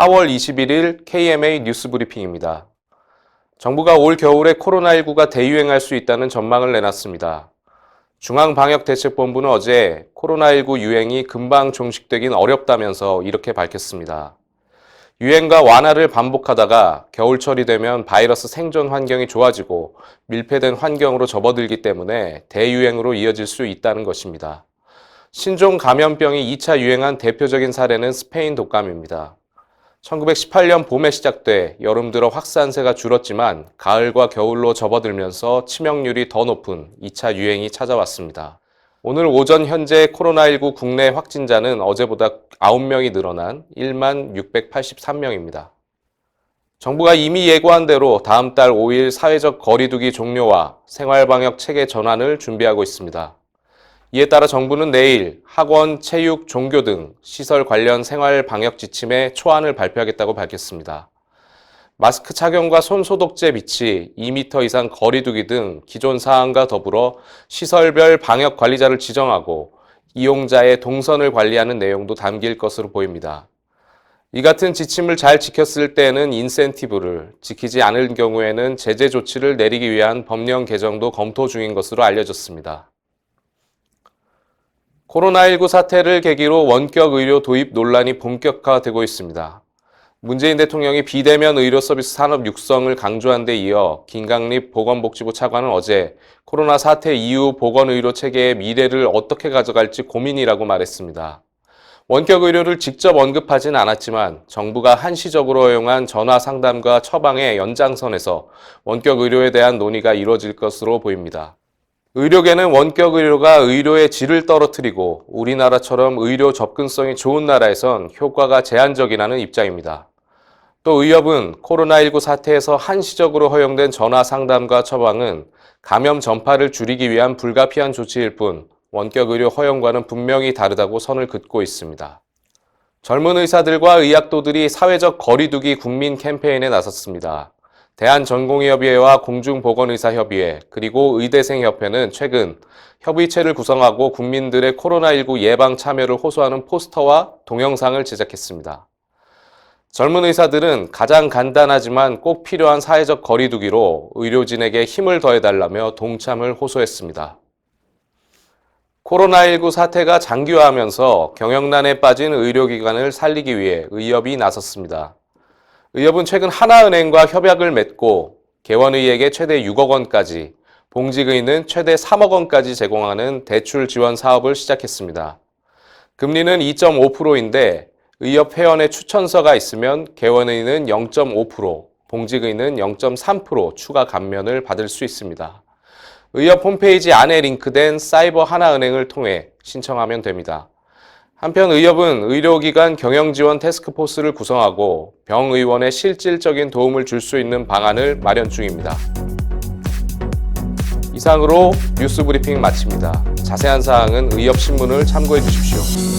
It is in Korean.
4월 21일 KMA 뉴스 브리핑입니다. 정부가 올 겨울에 코로나19가 대유행할 수 있다는 전망을 내놨습니다. 중앙방역대책본부는 어제 코로나19 유행이 금방 종식되긴 어렵다면서 이렇게 밝혔습니다. 유행과 완화를 반복하다가 겨울철이 되면 바이러스 생존 환경이 좋아지고 밀폐된 환경으로 접어들기 때문에 대유행으로 이어질 수 있다는 것입니다. 신종 감염병이 2차 유행한 대표적인 사례는 스페인 독감입니다. 1918년 봄에 시작돼 여름 들어 확산세가 줄었지만 가을과 겨울로 접어들면서 치명률이 더 높은 2차 유행이 찾아왔습니다. 오늘 오전 현재 코로나19 국내 확진자는 어제보다 9명이 늘어난 1만 683명입니다. 정부가 이미 예고한 대로 다음 달 5일 사회적 거리두기 종료와 생활방역 체계 전환을 준비하고 있습니다. 이에 따라 정부는 내일 학원, 체육, 종교 등 시설 관련 생활 방역 지침에 초안을 발표하겠다고 밝혔습니다. 마스크 착용과 손 소독제 비치, 2m 이상 거리두기 등 기존 사항과 더불어 시설별 방역 관리자를 지정하고 이용자의 동선을 관리하는 내용도 담길 것으로 보입니다. 이 같은 지침을 잘 지켰을 때에는 인센티브를, 지키지 않을 경우에는 제재 조치를 내리기 위한 법령 개정도 검토 중인 것으로 알려졌습니다. 코로나19 사태를 계기로 원격 의료 도입 논란이 본격화되고 있습니다. 문재인 대통령이 비대면 의료 서비스 산업 육성을 강조한 데 이어 김강립 보건복지부 차관은 어제 코로나 사태 이후 보건의료 체계의 미래를 어떻게 가져갈지 고민이라고 말했습니다. 원격 의료를 직접 언급하진 않았지만 정부가 한시적으로 허용한 전화 상담과 처방의 연장선에서 원격 의료에 대한 논의가 이루어질 것으로 보입니다. 의료계는 원격 의료가 의료의 질을 떨어뜨리고 우리나라처럼 의료 접근성이 좋은 나라에선 효과가 제한적이라는 입장입니다. 또 의협은 코로나19 사태에서 한시적으로 허용된 전화 상담과 처방은 감염 전파를 줄이기 위한 불가피한 조치일 뿐 원격 의료 허용과는 분명히 다르다고 선을 긋고 있습니다. 젊은 의사들과 의학도들이 사회적 거리두기 국민 캠페인에 나섰습니다. 대한전공의협의회와 공중보건의사협의회 그리고 의대생협회는 최근 협의체를 구성하고 국민들의 코로나19 예방 참여를 호소하는 포스터와 동영상을 제작했습니다. 젊은 의사들은 가장 간단하지만 꼭 필요한 사회적 거리두기로 의료진에게 힘을 더해달라며 동참을 호소했습니다. 코로나19 사태가 장기화하면서 경영난에 빠진 의료기관을 살리기 위해 의협이 나섰습니다. 의협은 최근 하나은행과 협약을 맺고 개원의에게 최대 6억 원까지, 봉직의는 최대 3억 원까지 제공하는 대출 지원 사업을 시작했습니다. 금리는 2.5%인데 의협 회원의 추천서가 있으면 개원의는 0.5%, 봉직의는 0.3% 추가 감면을 받을 수 있습니다. 의협 홈페이지 안에 링크된 사이버 하나은행을 통해 신청하면 됩니다. 한편 의협은 의료기관 경영지원 태스크포스를 구성하고 병의원에 실질적인 도움을 줄 수 있는 방안을 마련 중입니다. 이상으로 뉴스 브리핑 마칩니다. 자세한 사항은 의협신문을 참고해 주십시오.